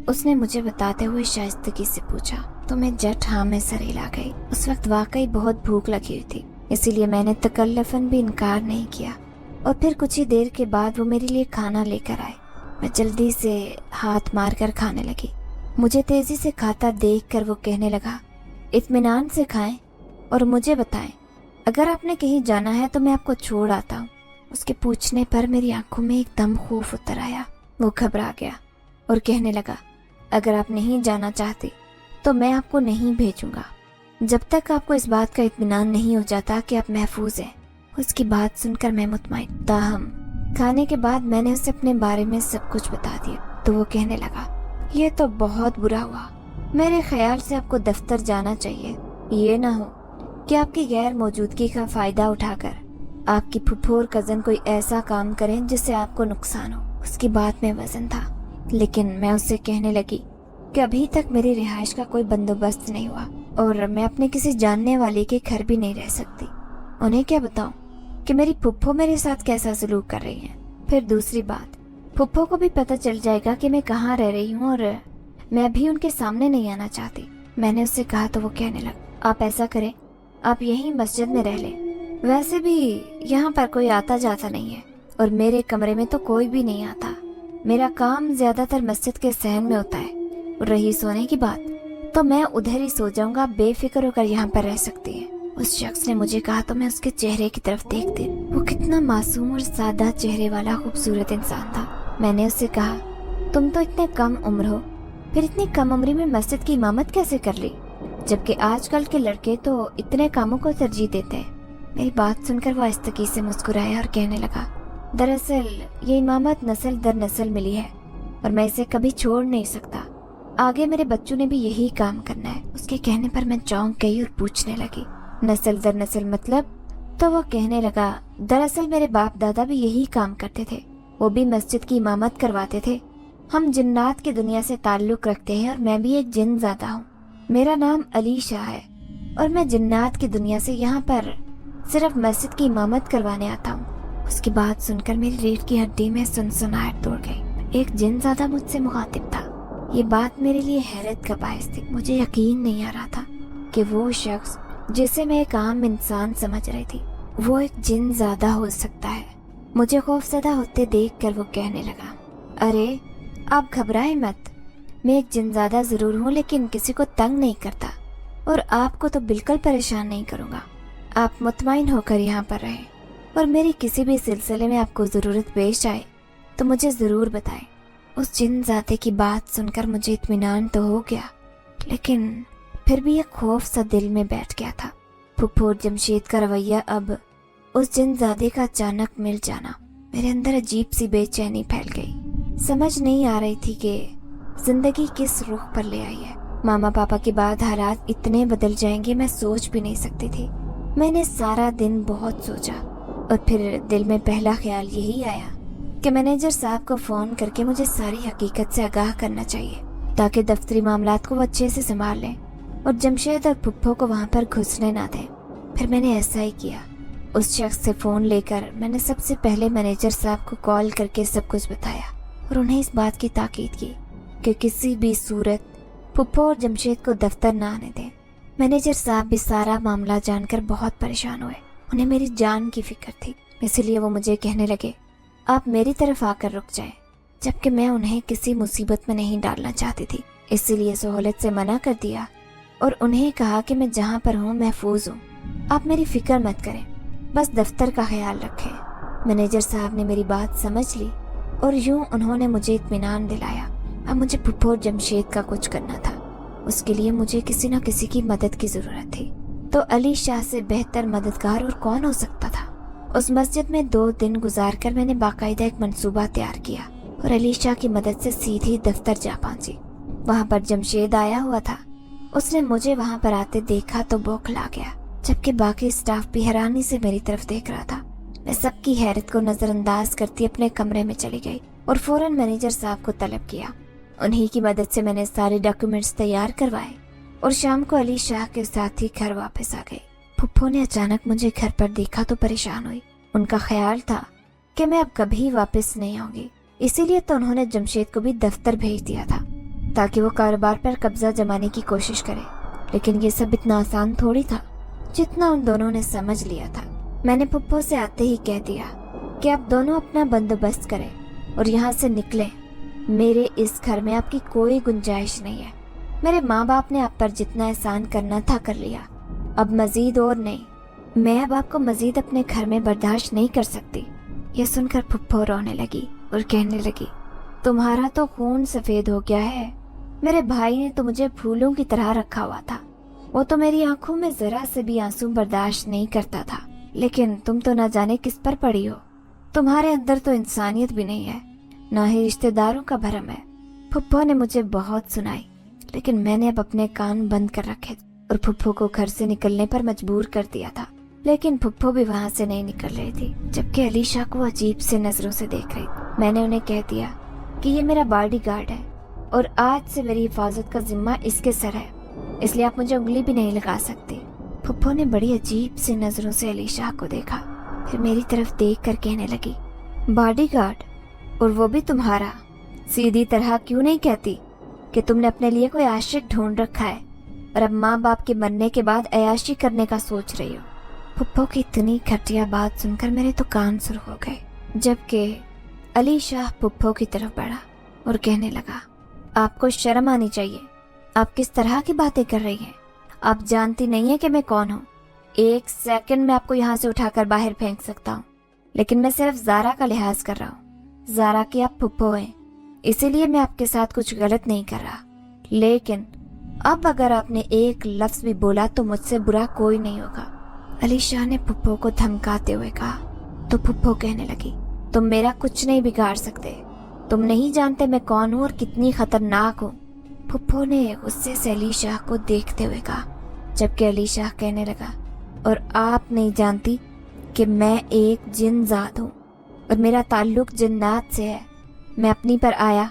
उसने मुझे बताते हुए शाइस्तगी से पूछा तो मैं झट हाँ में सर हिला गई। उस वक्त वाकई बहुत भूख लगी हुई थी। इसीलिए मैंने तकल्लुफ़न भी इनकार नहीं किया। और फिर कुछ ही देर के बाद वो मेरे लिए खाना लेकर आए। मैं जल्दी से हाथ मारकर खाने लगी। मुझे तेज़ी से खाता देखकर वो कहने लगा, इत्मीनान से खाएं और मुझे बताएं, अगर आपने कहीं जाना है तो मैं आपको छोड़ आता हूँ। उसके पूछने पर मेरी आंखों में एकदम खौफ उतर आया। वो घबरा गया और कहने लगा, अगर आप नहीं जाना चाहते तो मैं आपको नहीं भेजूंगा जब तक आपको इस बात का इत्मीनान नहीं हो जाता कि आप महफूज हैं। उसकी बात सुनकर मैं मुतमईन। ताहम खाने के बाद मैंने उसे अपने बारे में सब कुछ बता दिया तो वो कहने लगा, ये तो बहुत बुरा हुआ। मेरे ख्याल से आपको दफ्तर जाना चाहिए। ये ना हो कि आपकी गैर मौजूदगी का फ़ायदा उठाकर आपकी फुफ्फो और कज़न कोई ऐसा काम करें जिससे आपको नुकसान हो। उसकी बात में वजन था, लेकिन मैं उससे कहने लगी कि अभी तक मेरी रिहाइश का कोई बंदोबस्त नहीं हुआ और मैं अपने किसी जानने वाले के घर भी नहीं रह सकती। उन्हें क्या बताऊं कि मेरी फुफ्फो मेरे साथ कैसा सलूक कर रही है। फिर दूसरी बात, फुफ्फो को भी पता चल जाएगा कि मैं कहाँ रह रही हूँ और मैं भी उनके सामने नहीं आना चाहती। मैंने उससे कहा तो वो कहने लगा, आप ऐसा करें, आप यहीं मस्जिद में रह लें। वैसे भी यहाँ पर कोई आता जाता नहीं है और मेरे कमरे में तो कोई भी नहीं आता। मेरा काम ज्यादातर मस्जिद के सहन में होता है। और रही सोने की बात, तो मैं उधर ही सो जाऊंगा, बेफिक्र होकर यहाँ पर रह सकती है। उस शख्स ने मुझे कहा तो मैं उसके चेहरे की तरफ देखती। वो कितना मासूम और सादा चेहरे वाला खूबसूरत इंसान था। मैंने उससे कहा, तुम तो इतने कम उम्र हो, फिर इतनी कम उम्र में मस्जिद की इमामत कैसे कर ली, जबकि आजकल के लड़के तो इतने कामों को तरजीह देते हैं। मेरी बात सुनकर वो आहिस्तगी से मुस्कुराया और कहने लगा, दरअसल ये इमामत नस्ल दर नस्ल मिली है और मैं इसे कभी छोड़ नहीं सकता। आगे मेरे बच्चों ने भी यही काम करना है। उसके कहने पर मैं चौंक गई और पूछने लगी, नस्ल दर नस्ल मतलब? तो वो कहने लगा, दरअसल मेरे बाप दादा भी यही काम करते थे, वो भी मस्जिद की इमामत करवाते थे। हम जिन्नात की दुनिया से ताल्लुक रखते हैं और मैं भी एक जिन ज़ादा हूँ। मेरा नाम अली शाह है और मैं जिन्नात की दुनिया से यहाँ पर सिर्फ मस्जिद की इमामत करवाने आता हूँ। उसकी बात सुनकर मेरी रीढ़ की हड्डी में सनसनाहट दौड़ गई। एक जिन ज़ादा मुझसे मुखातिब था। ये बात मेरे लिए हैरत का बायस थी। मुझे यकीन नहीं आ रहा था कि वो शख्स जिसे मैं एक आम इंसान समझ रही थी, वो एक जिन ज़ादा हो सकता है। मुझे खौफज़दा होते देख कर वो कहने लगा, अरे आप घबराएं मत, मैं एक जिनज़ादा ज़रूर हूँ लेकिन किसी को तंग नहीं करता और आपको तो बिल्कुल परेशान नहीं करूँगा। आप मुतमईन होकर यहाँ पर रहें और मेरी किसी भी सिलसिले में आपको ज़रूरत पेश आए तो मुझे ज़रूर बताएं। उस जिनज़ादे की बात सुनकर मुझे इत्मीनान तो हो गया, लेकिन फिर भी एक खौफ सा दिल में बैठ गया था। फुफ्फो जमशेद का रवैया, अब उस जिनज़ादे का अचानक मिल जाना, मेरे अंदर अजीब सी बेचैनी फैल गई। समझ नहीं आ रही थी कि जिंदगी किस रुख पर ले आई है। मामा पापा के बाद हालात इतने बदल जाएंगे मैं सोच भी नहीं सकती थी। मैंने सारा दिन बहुत सोचा और फिर दिल में पहला ख्याल यही आया कि मैनेजर साहब को फ़ोन करके मुझे सारी हकीकत से आगाह करना चाहिए ताकि दफ्तरी मामलात को वो अच्छे से संभाल लें और जमशेद और फुफ्फो को वहाँ पर घुसने ना दें। फिर मैंने ऐसा ही किया। उस शख्स से फ़ोन लेकर मैंने सबसे पहले मैनेजर साहब को कॉल करके सब कुछ बताया और उन्हें इस बात की ताकीद की कि किसी भी सूरत फुफ्फो और जमशेद को दफ्तर ना आने दें। मैनेजर साहब भी सारा मामला जानकर बहुत परेशान हुए। उन्हें मेरी जान की फिक्र थी, इसलिए वो मुझे कहने लगे, आप मेरी तरफ आकर रुक जाएं, जबकि मैं उन्हें किसी मुसीबत में नहीं डालना चाहती थी। इसीलिए सहूलत से मना कर दिया और उन्हें कहा कि मैं जहाँ पर हूँ महफूज हूँ, आप मेरी फिक्र मत करें, बस दफ्तर का ख्याल रखें। मैनेजर साहब ने मेरी बात समझ ली और यूं उन्होंने मुझे इत्मीनान दिलाया। अब मुझे फुफ्फो और जमशेद का कुछ करना था, उसके लिए मुझे किसी न किसी की मदद की ज़रूरत थी। तो अली शाह से बेहतर मददगार और कौन हो सकता था। उस मस्जिद में 2 दिन गुजारकर मैंने बाकायदा एक मंसूबा तैयार किया और अली शाह की मदद से सीधी दफ्तर जा पहुंची। वहाँ पर जमशेद आया हुआ था। उसने मुझे वहाँ पर आते देखा तो बौखला गया, जबकि बाकी स्टाफ भी हैरानी से मेरी तरफ देख रहा था। मैं सबकी हैरत को नज़रअंदाज करती अपने कमरे में चली गई और फौरन मैनेजर साहब को तलब किया। उन्हीं की मदद से मैंने सारे डॉक्यूमेंट्स तैयार करवाए और शाम को अली शाह के साथ ही घर वापस आ गई। फुफ्फो ने अचानक मुझे घर पर देखा तो परेशान हुई। उनका ख्याल था कि मैं अब कभी वापस नहीं आऊंगी, इसीलिए तो उन्होंने जमशेद को भी दफ्तर भेज दिया था ताकि वो कारोबार पर कब्जा जमाने की कोशिश करे। लेकिन ये सब इतना आसान थोड़ी था। जितना उन दोनों ने समझ लिया था। मैंने पुप्पो से आते ही कह दिया कि आप दोनों अपना बंदोबस्त करें और यहाँ से निकलें। मेरे इस घर में आपकी कोई गुंजाइश नहीं है। मेरे माँ बाप ने आप पर जितना एहसान करना था कर लिया, अब मजीद और नहीं। मैं अब आपको मजीद अपने घर में बर्दाश्त नहीं कर सकती। यह सुनकर पुप्पो रोने लगी और कहने लगी, तुम्हारा तो खून सफेद हो गया है। मेरे भाई ने तो मुझे फूलों की तरह रखा हुआ था। वो तो मेरी आंखों में जरा से भी आंसू बर्दाश्त नहीं करता था, लेकिन तुम तो ना जाने किस पर पड़ी हो। तुम्हारे अंदर तो इंसानियत भी नहीं है, ना ही रिश्तेदारों का भरम है। पुप्पो ने मुझे बहुत सुनाई, लेकिन मैंने अब अपने कान बंद कर रखे और पुप्पो को घर से निकलने पर मजबूर कर दिया था। लेकिन पुप्पो भी वहाँ से नहीं निकल रही थी, जबकि अलीशा को अजीब से नजरों से देख रही। मैंने उन्हें कह दिया कि ये मेरा बॉडीगार्ड है और आज से मेरी हिफाजत का जिम्मा इसके सर है, इसलिए आप मुझे उंगली भी नहीं लगा सकते। पुप्पो ने बड़ी अजीब सी नजरों से अलीशा को देखा, फिर मेरी तरफ देख कर कहने लगी, बॉडीगार्ड, और वो भी तुम्हारा? सीधी तरह क्यों नहीं कहती कि तुमने अपने लिए कोई आशिक ढूंढ रखा है और अब माँ बाप के मरने के बाद अयाशी करने का सोच रही हो। पुप्पो की इतनी घटिया बात सुनकर मेरे तो कान सुर्ख हो गए, जबकि अलीशा पुप्पो की तरफ बढ़ा और कहने लगा, आपको शर्म आनी चाहिए। आप किस तरह की बातें कर रही हैं? आप जानती नहीं है कि मैं कौन हूँ। 1 सेकंड में आपको यहाँ से उठाकर बाहर फेंक सकता हूँ, लेकिन मैं सिर्फ ज़ारा का लिहाज कर रहा हूँ। ज़ारा की आप पुप्पो हैं, इसीलिए मैं आपके साथ कुछ गलत नहीं कर रहा। लेकिन अब अगर आपने एक लफ्ज भी बोला तो मुझसे बुरा कोई नहीं होगा। अलीशा ने पुप्पो को धमकाते हुए कहा। तो पुप्पो कहने लगी, तुम मेरा कुछ नहीं बिगाड़ सकते। तुम नहीं जानते मैं कौन हूँ और कितनी खतरनाक हूँ। पुप्पो ने गुस्से से अलीशा को देखते हुए कहा, जबकि अलीशा कहने लगा, और आप नहीं जानती कि मैं एक जिन जात हूँ और मेरा ताल्लुक जिन्नात से है। मैं अपनी पर आया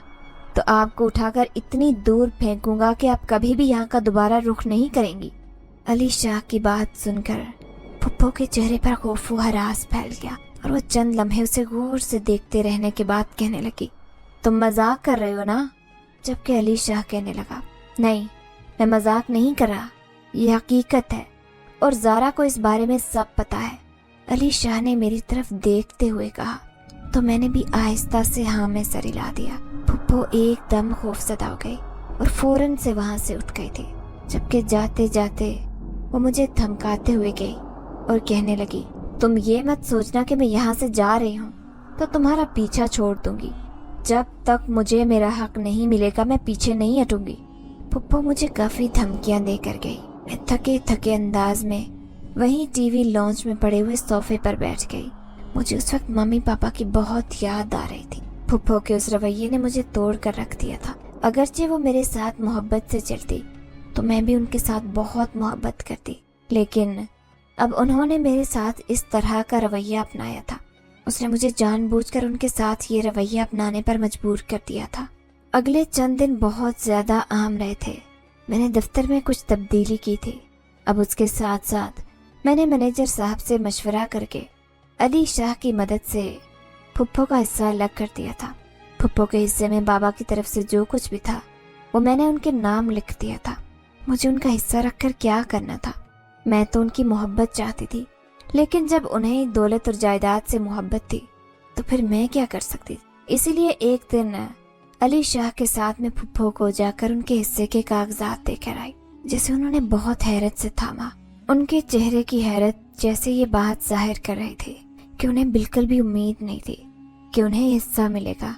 तो आपको उठाकर इतनी दूर फेंकूंगा कि आप कभी भी यहाँ का दोबारा रुख नहीं करेंगी। अलीशा की बात सुनकर पुप्पो के चेहरे पर खौफ व हरास फैल गया और वो चंद लम्हे उसे गौर से देखते रहने के बाद कहने लगी, तुम मजाक कर रहे हो ना? जबकि अलीशा कहने लगा, नहीं, मैं मजाक नहीं कर रहा, ये हकीकत है और ज़ारा को इस बारे में सब पता है। अलीशा ने मेरी तरफ देखते हुए कहा, तो मैंने भी आहिस्ता से हाँ में सर हिला दिया। पुप्पो एकदम खौफजदा हो गई और फौरन से वहाँ से उठ गई थी, जबकि जाते जाते वो मुझे धमकाते हुए गई और कहने लगी, तुम ये मत सोचना कि मैं यहाँ से जा रही हूँ तो तुम्हारा पीछा छोड़ दूंगी। जब तक मुझे मेरा हक नहीं मिलेगा मैं पीछे नहीं हटूंगी। पुप्पो मुझे काफी धमकियां देकर गई। मैं थके थके अंदाज में वहीं टीवी लॉन्च में पड़े हुए सोफे पर बैठ गई। मुझे उस वक्त मम्मी पापा की बहुत याद आ रही थी। पुप्पो के उस रवैये ने मुझे तोड़ कर रख दिया था। अगरचे वो मेरे साथ मोहब्बत से चलती तो मैं भी उनके साथ बहुत मोहब्बत करती, लेकिन अब उन्होंने मेरे साथ इस तरह का रवैया अपनाया था। उसने मुझे जानबूझकर उनके साथ ये रवैया अपनाने पर मजबूर कर दिया था। अगले चंद दिन बहुत ज्यादा अहम रहे थे। मैंने दफ्तर में कुछ तब्दीली की थी। अब उसके साथ साथ मैंने मैनेजर साहब से मशवरा करके अलीशा की मदद से पुप्पो का हिस्सा अलग कर दिया था। पुप्पो के हिस्से में बाबा की तरफ से जो कुछ भी था वो मैंने उनके नाम लिख दिया था। मुझे उनका हिस्सा रखकर क्या करना था? मैं तो उनकी मोहब्बत चाहती थी, लेकिन जब उन्हें दौलत और जायदाद से मोहब्बत थी तो फिर मैं क्या कर सकती? इसीलिए एक दिन अलीशा के साथ में पुप्पो को जाकर उनके हिस्से के कागजात देकर आई, जिसे उन्होंने बहुत हैरत से थामा। उनके चेहरे की हैरत जैसे ये बात जाहिर कर रही थी कि उन्हें बिल्कुल भी उम्मीद नहीं थी कि उन्हें हिस्सा मिलेगा,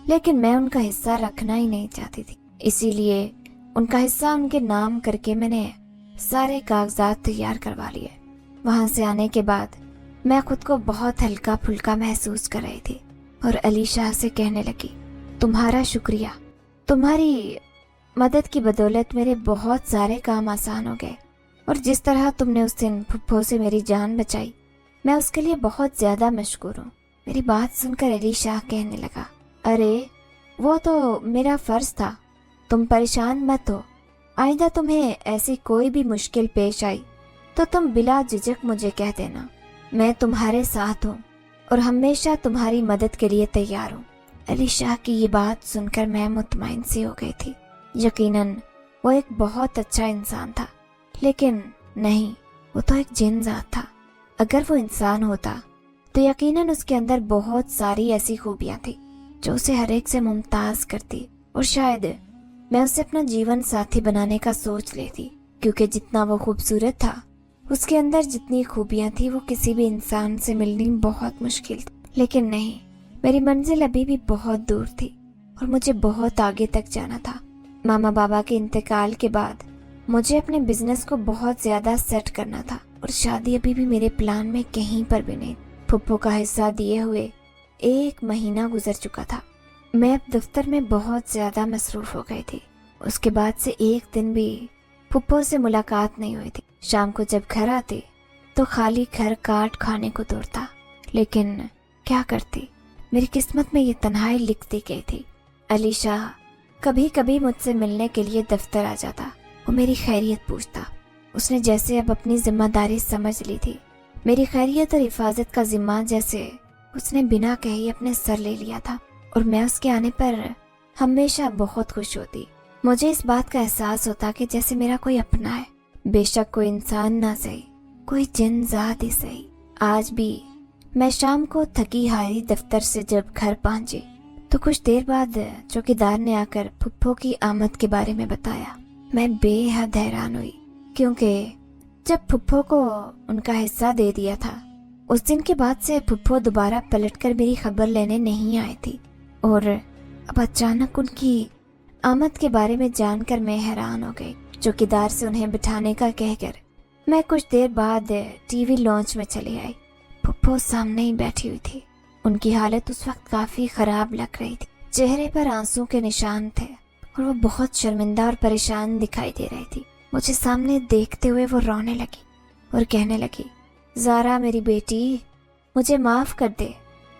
लेकिन मैं उनका हिस्सा रखना ही नहीं चाहती थी। इसीलिए उनका हिस्सा उनके नाम करके मैंने सारे कागजात तैयार करवा लिए। वहां से आने के बाद मैं खुद को बहुत हल्का फुल्का महसूस कर रही थी और अलीशा से कहने लगी, तुम्हारा शुक्रिया। तुम्हारी मदद की बदौलत मेरे बहुत सारे काम आसान हो गए और जिस तरह तुमने उस दिन पुप्पो से मेरी जान बचाई, मैं उसके लिए बहुत ज्यादा मशकूर हूँ। मेरी बात सुनकर अलीशा कहने लगा, अरे वो तो मेरा फर्ज था, तुम परेशान मत हो। आइंदा तुम्हें ऐसी कोई भी मुश्किल पेश आई तो तुम बिला झिझक मुझे कह देना। मैं तुम्हारे साथ हूँ और हमेशा तुम्हारी मदद के लिए तैयार हूँ। अलीशा की ये बात सुनकर मैं मुतमईन सी हो गई थी। यकीनन वो एक बहुत अच्छा इंसान था, लेकिन नहीं, वो तो एक जिन जात था। अगर वो इंसान होता तो यकीनन उसके अंदर बहुत सारी ऐसी खूबियां थी जो उसे हर एक से मुमताज करती, और शायद मैं उसे अपना जीवन साथी बनाने का सोच लेती, क्योंकि जितना वो खूबसूरत था उसके अंदर जितनी खूबियां थी वो किसी भी इंसान से मिलनी बहुत मुश्किल थी। लेकिन नहीं, मेरी मंजिल अभी भी बहुत दूर थी और मुझे बहुत आगे तक जाना था। मामा बाबा के इंतकाल के बाद मुझे अपने बिजनेस को बहुत ज्यादा सेट करना था और शादी अभी भी मेरे प्लान में कहीं पर भी नहीं। फुप्पो का हिस्सा दिए हुए 1 महीना गुजर चुका था। मैं अब दफ्तर में बहुत ज्यादा मसरूफ हो गई थी। उसके बाद से एक दिन भी फुप्पो से मुलाकात नहीं हुई थी। शाम को जब घर आती तो खाली घर काट खाने को दौड़ता, लेकिन क्या करती, मेरी किस्मत में ये तन्हाई लिखती गई थी। अली शाह कभी कभी मुझसे मिलने के लिए दफ्तर आ जाता। वो मेरी खैरियत पूछता। उसने जैसे अब अपनी जिम्मेदारी समझ ली थी। मेरी खैरियत और हिफाजत का जिम्मा जैसे उसने बिना कहे अपने सर ले लिया था, और मैं उसके आने पर हमेशा बहुत खुश होती। मुझे इस बात का एहसास होता कि जैसे मेरा कोई अपना है, बेशक कोई इंसान ना सही, कोई जिन जात ही सही। आज भी मैं शाम को थकी हारी दफ्तर से जब घर पहुंची तो कुछ देर बाद चौकीदार ने आकर फुप्पो की आमद के बारे में बताया। मैं बेहद हैरान हुई, क्योंकि जब फुप्पो को उनका हिस्सा दे दिया था उस दिन के बाद से फुप्पो दोबारा पलटकर मेरी खबर लेने नहीं आई थी, और अब अचानक उनकी आमद के बारे में जानकर मैं हैरान हो गई। चौकीदार से उन्हें बिठाने का कहकर मैं कुछ देर बाद टीवी लॉन्च में चली आई। फुप्पो सामने ही बैठी हुई थी। उनकी हालत उस वक्त काफी खराब लग रही थी। चेहरे पर आंसू के निशान थे और वो बहुत शर्मिंदा और परेशान दिखाई दे रही थी। मुझे सामने देखते हुए वो रोने लगी और कहने लगी, ज़ारा मेरी बेटी, मुझे माफ़ कर दे।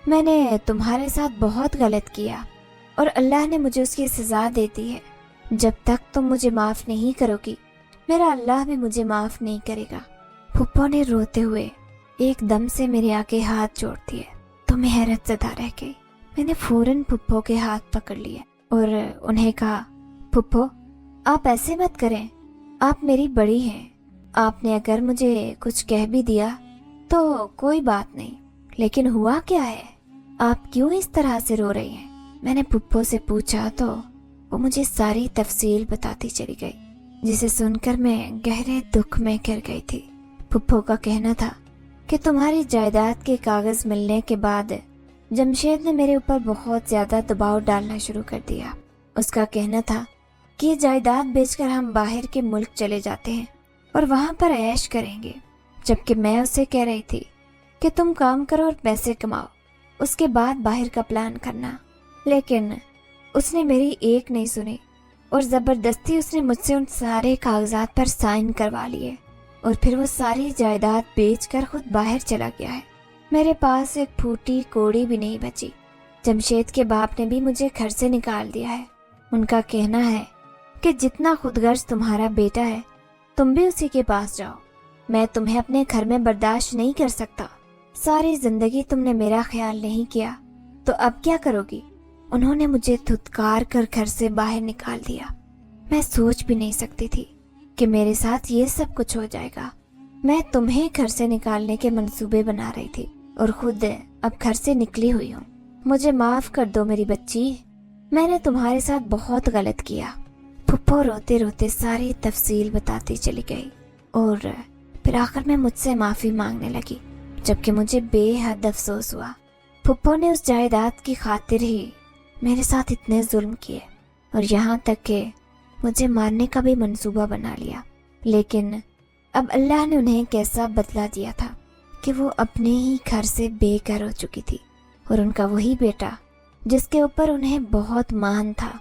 मैंने तुम्हारे साथ बहुत गलत किया और अल्लाह ने मुझे उसकी सज़ा दे दी है। जब तक तुम मुझे माफ़ नहीं करोगी, मेरा अल्लाह भी मुझे माफ़ नहीं करेगा। फुप्पो ने रोते हुए एकदम से मेरे आगे हाथ जोड़ दिए तो मैं हैरत ज़दा रह गई। मैंने फौरन फुप्पो के हाथ पकड़ लिए और उन्हें कहा, फुप्पो आप ऐसे मत करें, आप मेरी बड़ी हैं। आपने अगर मुझे कुछ कह भी दिया तो कोई बात नहीं, लेकिन हुआ क्या है, आप क्यों इस तरह से रो रही हैं? मैंने फुप्पो से पूछा तो वो मुझे सारी तफसील बताती चली गई, जिसे सुनकर मैं गहरे दुख में गिर गई थी। फुप्पो का कहना था कि तुम्हारी जायदाद के कागज मिलने के बाद जमशेद ने मेरे ऊपर बहुत ज्यादा दबाव डालना शुरू कर दिया। उसका कहना था कि ये जायदाद बेचकर हम बाहर के मुल्क चले जाते हैं और वहां पर ऐश करेंगे, जबकि मैं उसे कह रही थी कि तुम काम करो और पैसे कमाओ, उसके बाद बाहर का प्लान करना। लेकिन उसने मेरी एक नहीं सुनी और जबरदस्ती उसने मुझसे उन सारे कागजात पर साइन करवा लिए और फिर वो सारी जायदाद बेचकर खुद बाहर चला गया है। मेरे पास एक फूटी कोड़ी भी नहीं बची। जमशेद के बाप ने भी मुझे घर से निकाल दिया है। उनका कहना है कि जितना खुदगर्ज तुम्हारा बेटा है तुम भी उसी के पास जाओ। मैं तुम्हें अपने घर में बर्दाश्त नहीं कर सकता। सारी जिंदगी तुमने मेरा ख्याल नहीं किया तो अब क्या करोगी? उन्होंने मुझे धुतकार कर घर से बाहर निकाल दिया। मैं सोच भी नहीं सकती थी कि मेरे साथ ये सब कुछ हो जाएगा। मैं तुम्हें घर से निकालने के मंसूबे बना रही थी और खुद अब घर से निकली हुई हूँ। मुझे माफ कर दो मेरी बच्ची, मैंने तुम्हारे साथ बहुत गलत किया। फुप्पो रोते रोते सारी तफसील बताती चली गई और फिर आखिर में मुझसे माफी मांगने लगी, जबकि मुझे बेहद अफसोस हुआ। फुप्पो ने उस जायदाद की खातिर ही मेरे साथ इतने जुल्म किए और यहाँ तक कि मुझे मारने का भी मंसूबा बना लिया। लेकिन अब अल्लाह ने उन्हें कैसा बदला दिया था कि वो अपने ही घर से बेघर हो चुकी थी और उनका वही बेटा जिसके ऊपर उन्हें बहुत मान था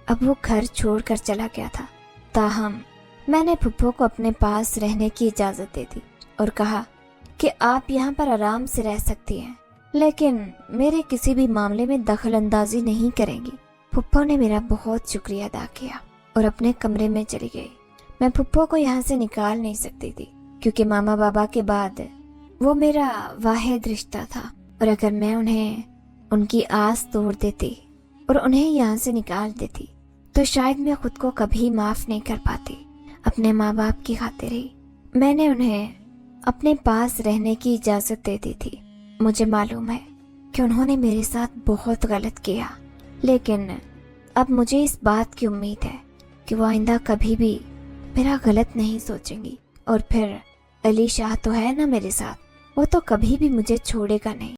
अब वो घर छोड़कर चला गया था। ताहम मैंने फुप्पो को अपने पास रहने की इजाज़त दे दी और कहा कि आप यहाँ पर आराम से रह सकती हैं, लेकिन मेरे किसी भी मामले में दखल अंदाजी नहीं करेंगी। फुप्पो ने मेरा बहुत शुक्रिया अदा किया और अपने कमरे में चली गई। मैं फुप्पो को यहाँ से निकाल नहीं सकती थी क्योंकि मामा बाबा के बाद वो मेरा वाहिद रिश्ता था और अगर मैं उन्हें उनकी आस तोड़ देती और उन्हें यहाँ से निकाल देती तो शायद मैं खुद को कभी माफ नहीं कर पाती। अपने माँ बाप की खातिर ही मैंने उन्हें اپنے پاس رہنے کی اجازت دے دی تھی۔ مجھے معلوم ہے کہ انہوں نے میرے ساتھ بہت غلط کیا، لیکن اب مجھے اس بات کی امید ہے کہ وہ آئندہ کبھی بھی میرا غلط نہیں سوچیں گی۔ اور پھر علی شاہ تو ہے نا میرے ساتھ، وہ تو کبھی بھی مجھے چھوڑے گا نہیں۔